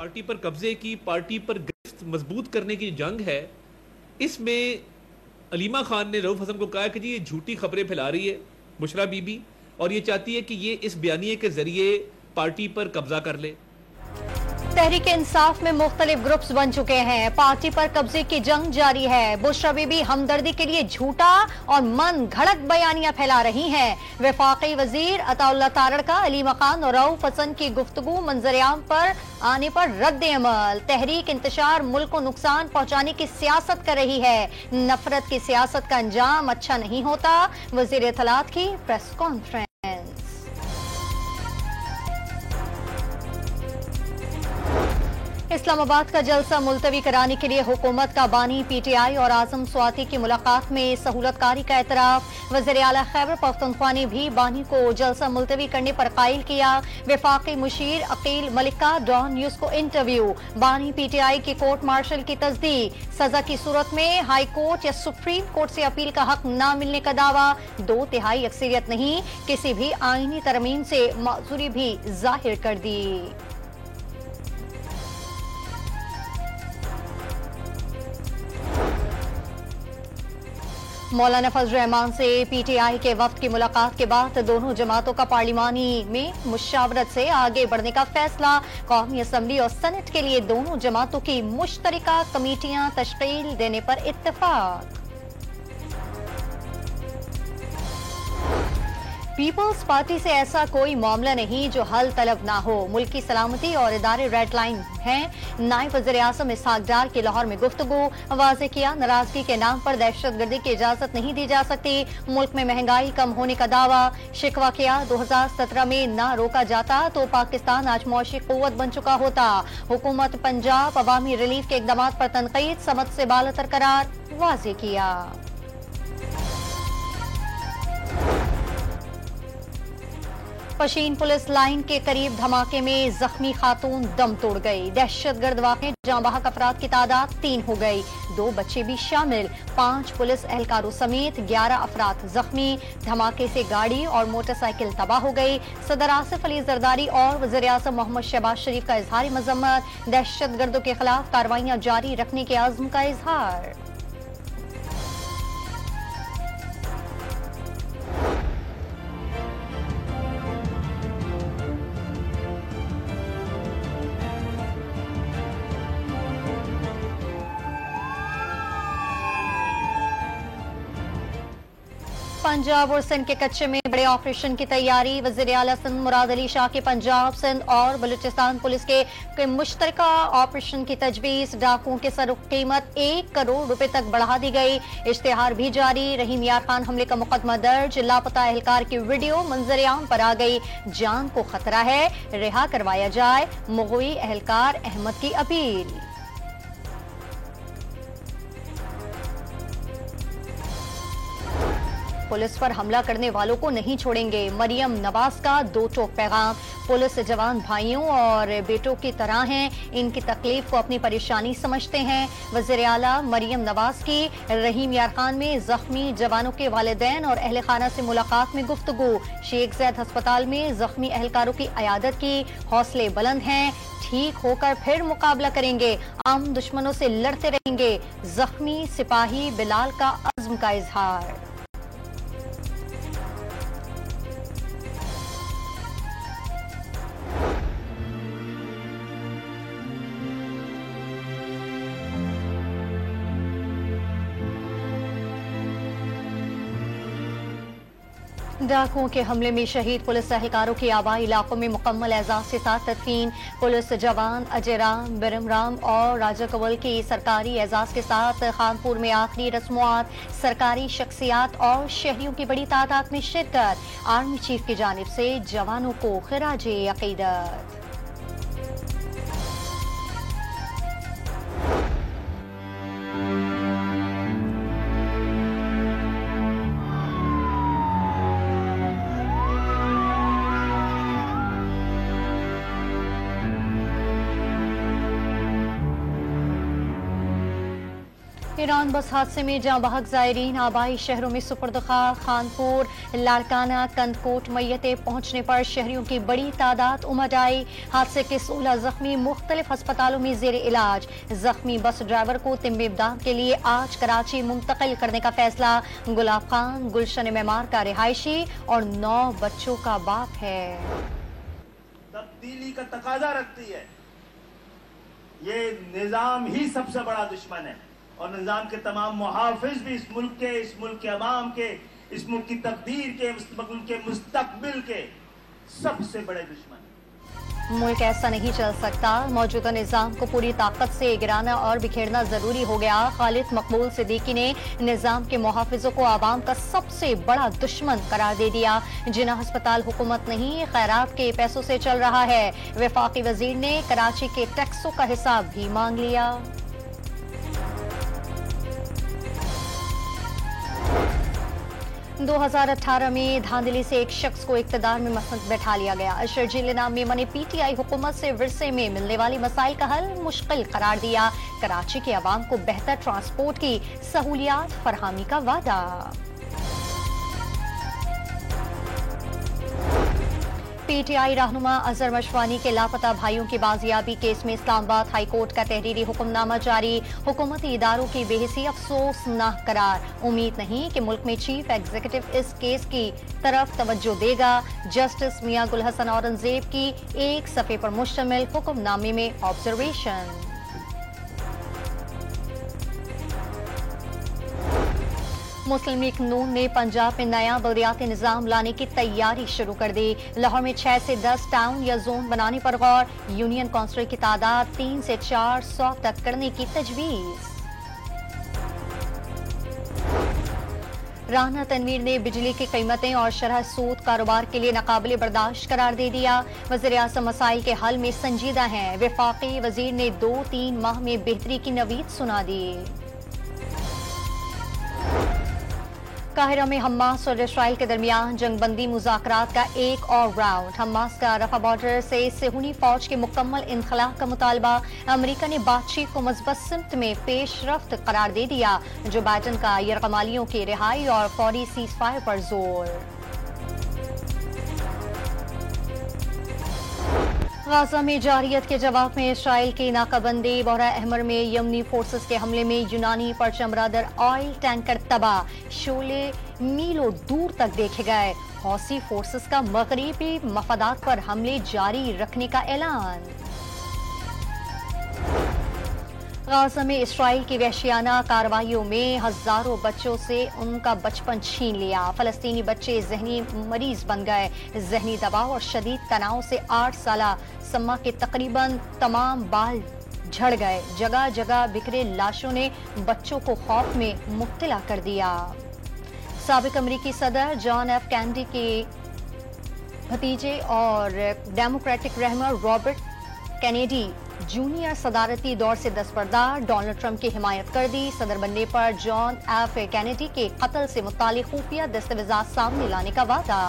Party पर कब्जे की, पार्टी पर गिरफ्त मजबूत करने की जंग है, इसमें अलीमा खान ने रऊफ हसन को कहा कि जी ये झूठी खबरें फैला रही है बुशरा बीबी, और ये चाहती है कि ये इस बयानिए के जरिए पार्टी पर कब्जा कर ले। तहरीक इंसाफ में मुख्तलिफ ग्रुप्स बन चुके हैं, पार्टी पर कब्जे की जंग जारी है। बुशरा बीबी हमदर्दी के लिए झूठा और मन घड़त बयानियां फैला रही हैं। वफाकी वजीर अताउल्लाह तारड़ का अलीमा खान और रऊफ हसन की गुफ्तगू मंजरेआम पर आने पर रद्द अमल। तहरीक इंतशार मुल्क को नुकसान पहुंचाने की सियासत कर रही है, नफरत की सियासत का अंजाम अच्छा नहीं होता। वजीर इत्तलात की प्रेस कॉन्फ्रेंस। इस्लामाबाद का जलसा मुलतवी कराने के लिए हुकूमत का बानी पीटीआई और आजम स्वाति की मुलाकात में सहूलतकारी का एतराफ। वज़ीर आला खैबर पख्तूनख्वा ने भी बानी को जलसा मुलतवी करने पर कायल किया। वफाकी मुशीर अकील मलिक का डॉन न्यूज को इंटरव्यू। बानी पीटीआई की कोर्ट मार्शल की तस्दीक। सजा की सूरत में हाई कोर्ट या सुप्रीम कोर्ट से अपील का हक न मिलने का दावा। 2/3 अक्सरियत नहीं, किसी भी आईनी तरमीम से माजूरी भी जाहिर कर दी। मौलाना फजल रहमान से पीटीआई के वफ्द की मुलाकात के बाद दोनों जमातों का पार्लिमानी में मुशावरत से आगे बढ़ने का फैसला। कौमी असम्बली और सेनेट के लिए दोनों जमातों की मुश्तरका कमेटियां तश्कील देने पर इत्तेफाक। पीपल्स पार्टी से ऐसा कोई मामला नहीं जो हल तलब ना हो। मुल्क की सलामती और इदारे रेड लाइन हैं। नायब वज़ीर आज़म इसहाक डार की लाहौर में गुफ्तगू। वाज़ेह किया, नाराजगी के नाम पर दहशतगर्दी की इजाजत नहीं दी जा सकती। मुल्क में महंगाई कम होने का दावा। शिकवा किया, 2017 में ना रोका जाता तो पाकिस्तान आज मौशी कुव्वत बन चुका होता। हुकूमत पंजाब अवामी रिलीफ के इकदाम पर तनकीद, समत से बालतर करार। वाज़ेह किया। पशीन पुलिस लाइन के करीब धमाके में जख्मी खातून दम तोड़ गई। दहशतगर्द वाक़े, जहां बहक अफराद की तादाद 3 हो गई, 2 बच्चे भी शामिल। 5 पुलिस एहलकारों समेत 11 अफराद जख्मी। धमाके से गाड़ी और मोटरसाइकिल तबाह हो गई। सदर आसिफ अली जरदारी और वज़ीर आज़म मोहम्मद शहबाज शरीफ का इजहार मजम्मत। दहशतगर्दों के खिलाफ कार्रवाइयां जारी रखने के अज़्म का इजहार। पंजाब और सिंध के कच्चे में बड़े ऑपरेशन की तैयारी। वज़ीर आला सिंध मुराद अली शाह के पंजाब, सिंध और बलूचिस्तान पुलिस के मुश्तरका ऑपरेशन की तजवीज़। डाकुओं के सर कीमत 1 करोड़ रुपए तक बढ़ा दी गई। इश्तिहार भी जारी। रहीम यार खान हमले का मुकदमा दर्ज। लापता एहलकार की वीडियो मंजरेआम पर आ गई। जान को खतरा है, रिहा करवाया जाए। मुगवी एहलकार अहमद की अपील। पुलिस पर हमला करने वालों को नहीं छोड़ेंगे। मरियम नवाज का 2 टोक पैगाम। पुलिस जवान भाइयों और बेटों की तरह हैं, इनकी तकलीफ को अपनी परेशानी समझते हैं। वज़ीर आला मरियम नवाज की रहीम यार खान में जख्मी जवानों के वालिदैन और अहले खाना से मुलाकात में गुफ्तगू। शेख ज़ैद अस्पताल में जख्मी एहलकारों की अयादत की। हौसले बुलंद हैं, ठीक होकर फिर मुकाबला करेंगे। आम दुश्मनों से लड़ते रहेंगे। जख्मी सिपाही बिलाल का अज़्म का इजहार। डाकुओं के हमले में शहीद पुलिस एहलकारों की आबाई इलाकों में मुकम्मल एजाज के साथ तदफीन। पुलिस जवान अजय राम, बिरम राम और राजा कंवल की सरकारी एजाज के साथ खानपुर में आखिरी रस्मात। सरकारी शख्सियात और शहरियों की बड़ी तादाद में शिरकत। आर्मी चीफ की जानिब से जवानों को खिराजे अकीदत। ईरान बस हादसे में जाँ बहक ज़ायरीन आबाई शहरों में सुपुर्द खाक। खानपुर, लाड़काना, कंदकोट मैयतें पहुंचने पर शहरियों की बड़ी तादाद उमड़ आई। हादसे के 16 जख्मी मुख्तलिफ अस्पतालों में जेर इलाज। जख्मी बस ड्राइवर को तिब्बी इमदाद के लिए आज कराची मुंतकिल करने का फैसला। गुलाब खान गुलशन मेमार का रिहायशी और 9 बच्चों का बाप है। तब्दीली का तकाजा रखती है। ये निजाम ही सबसे बड़ा दुश्मन है और निजाम के तमाम मुहाफिज भी इस मुल्क के अवाम के, इस मुल्क की तकदीर के, इस मुल्क के मुस्तकबिल के सबसे बड़े दुश्मन है। मुल्क ऐसा नहीं चल सकता। मौजूदा निजाम को पूरी ताकत से गिराना और बिखेरना जरूरी हो गया। खालिद मकबूल सिद्दीकी ने निजाम के मुहाफिजों को आवाम का सबसे बड़ा दुश्मन करार दे दिया। जिना अस्पताल हुकूमत नहीं खैरात के पैसों से चल रहा है। वफाकी वजीर ने कराची के टैक्सों का हिसाब भी मांग लिया। 2018 में धांधली से एक शख्स को इक्तदार में मसंद बैठा लिया गया। शर्जील नाम में मने पीटीआई हुकूमत से विरसे में मिलने वाली मसाइल का हल मुश्किल करार दिया। कराची के अवाम को बेहतर ट्रांसपोर्ट की सहूलियात फरहमी का वादा। पीटीआई रहनुमा अजहर मशवानी के लापता भाइयों की बाजियाबी केस में इस्लामाबाद हाई कोर्ट का तहरीरी हुक्मनामा जारी। हुकूमती इदारों की बेहिसी अफसोसनाक करार। उम्मीद नहीं कि मुल्क में चीफ एग्जीक्यूटिव इस केस की तरफ तवज्जो देगा। जस्टिस मियां गुल हसन औरंगजेब की एक सफ़े पर मुश्तमिल हुक्मनामे में ऑब्जर्वेशन। मुस्लिम लीग नून ने पंजाब में नया बल्दियाती निजाम लाने की तैयारी शुरू कर दी। लाहौर में 6 से 10 टाउन या जोन बनाने पर गौर। यूनियन काउंसिल की तादाद 3 से 400 तक करने की तजवीज। राना तनवीर ने बिजली की कीमतें और शरह सूद कारोबार के लिए नाकाबिले बर्दाश्त करार दे दिया। वज़ीर आज़म मसाइल के हल में संजीदा हैं। वफाकी वजीर ने 2-3 माह में बेहतरी की नवीद सुना दी। काहिरा में हमास और इसराइल के दरमियान जंगबंदी मुज़ाकरात का एक और राउंड। हमास का रफा बॉर्डर से सेहूनी फौज के मुकम्मल इनखला का मुतालबा। अमेरिका ने बातचीत को मज़बूत सिमत में पेशरफ्त करार दे दिया। जो बाइडन का यरगमालियों की रिहाई और फौरी सीज फायर पर जोर। गाजा में जारियत के जवाब में इसराइल की नाकाबंदी। बहरा अहमर में यमनी फोर्सेस के हमले में यूनानी परचमबरदार ऑयल टैंकर तबाह। शोले मीलों दूर तक देखे गए। हौसी फोर्सेस का मगरिबी मफादात पर हमले जारी रखने का ऐलान। गाजा में इसराइल की वहशियाना कार्रवाइयों में हजारों बच्चों से उनका बचपन छीन लिया। फलस्तीनी बच्चे जहनी मरीज बन गए। जहनी दबाव और शदीद तनाव से 8 साला सम्मा के तकरीबन तमाम बाल झड़ गए। जगह जगह बिखरे लाशों ने बच्चों को खौफ में मुब्तला कर दिया। साबिक अमरीकी सदर जॉन एफ कैनेडी के भतीजे और डेमोक्रेटिक रहनुमा रॉबर्ट कैनेडी जूनियर सदारती दौर से दस्तबरदार डोनाल्ड ट्रंप की हिमायत कर दी। सदर बनने पर जॉन एफ कैनेडी के कत्ल से मुतालिक खुफिया दस्तावेजात सामने लाने का वादा।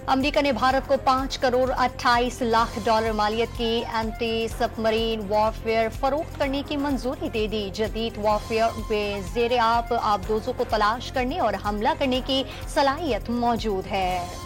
अमेरिका ने भारत को 5 करोड़ 28 लाख डॉलर मालियत की एंटी सबमरीन वॉरफेयर फरोख्त करने की मंजूरी दे दी। जदीद वॉरफेयर में जेर आबदोजों को तलाश करने और हमला करने की सलाहियत मौजूद है।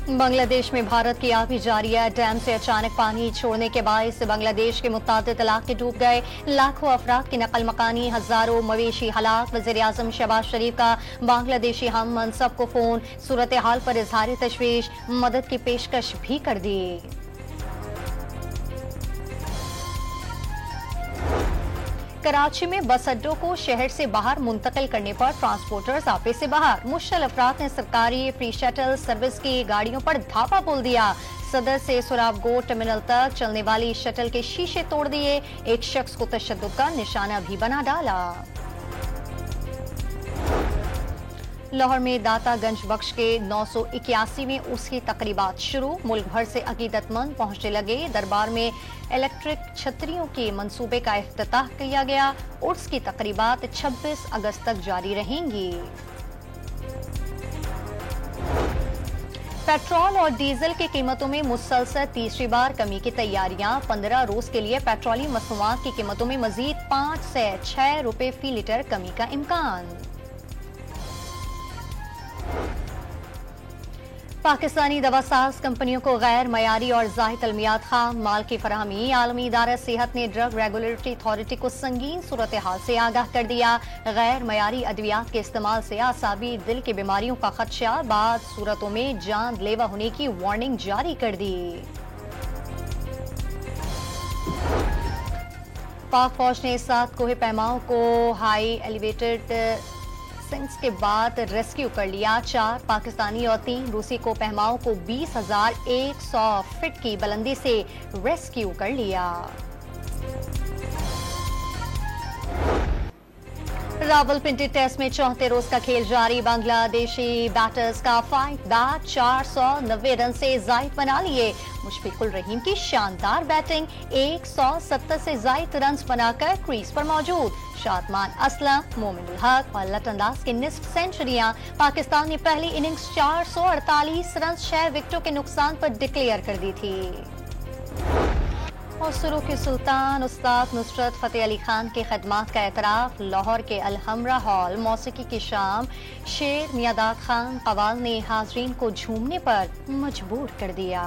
बांग्लादेश में भारत की आबी जारिया डैम से अचानक पानी छोड़ने के बायस बांग्लादेश के मुतादिद इलाके डूब गए। लाखों अफराद की नकल मकानी, हजारों मवेशी हलाक। वज़ीर आज़म शहबाज शरीफ का बांग्लादेशी हम मनसब को फोन। सूरत हाल पर इजहार तशवीश, मदद की पेशकश भी कर दी। कराची में बस अड्डों को शहर से बाहर मुंतकिल करने पर ट्रांसपोर्टर्स आपे से बाहर। मुश्किल अफराद ने सरकारी फ्री शटल सर्विस की गाड़ियों पर धावा बोल दिया। सदर से सुराबगो टर्मिनल तक चलने वाली शटल के शीशे तोड़ दिए। एक शख्स को तशद्दुद का निशाना भी बना डाला। लाहौर में दाता गंज बख्श के 981वें उसकी तकरीबात शुरू। मुल्क भर से अकीदतमंद पहुंचने लगे। दरबार में इलेक्ट्रिक छतरियों के मंसूबे का इफ्तिताह किया गया। उर्स की तकरीबात 26 अगस्त तक जारी रहेंगी। पेट्रोल और डीजल की कीमतों में मुसलसल तीसरी बार कमी की तैयारियां। 15 रोज के लिए पेट्रोलियम मसनूआत की कीमतों में मजीद 5 से 6 रुपए फी लीटर कमी का इम्कान। पाकिस्तानी दवासाज कंपनियों को गैर मयारी और ज़ाहिद अलमियात खाम माल की फराहमी। आलमी इदारा सेहत ने ड्रग रेगुलेटरी अथॉरिटी को संगीन सूरत हाल से आगाह कर दिया। गैर मयारी अद्वियात के इस्तेमाल से आसाबी दिल की बीमारियों का खदशा, बाद सूरतों में जानलेवा होने की वार्निंग जारी कर दी। पाक फौज ने 7 कोहे पैमाओं को हाई एलिवेटेड सिंक्स के बाद रेस्क्यू कर लिया। 4 पाकिस्तानी और 3 रूसी को पैमाओं को 20,100 फीट की बुलंदी से रेस्क्यू कर लिया। रावलपिंडी टेस्ट में 34 रोज का खेल जारी। बांग्लादेशी बैटर्स का फाइट बैक 490 रन से जायद बना लिए। मुशफिकुल रहीम की शानदार बैटिंग, 170 से जायद रन बनाकर क्रीज पर मौजूद। शादमान असलम, मोमिनुल हक और लटनदास की निस्फ सेंचुरियां। पाकिस्तान ने पहली इनिंग्स 448 रन 6 विकेटों के नुकसान पर डिक्लेयर कर दी थी। और सुरू के सुल्तान उस्ताद नुसरत फतेह अली खान की खदमात का एतराफ। लाहौर के अलहमरा हॉल मौसीकी की शाम शेर मियादाद खान कवाल ने हाजरीन को झूमने पर मजबूर कर दिया।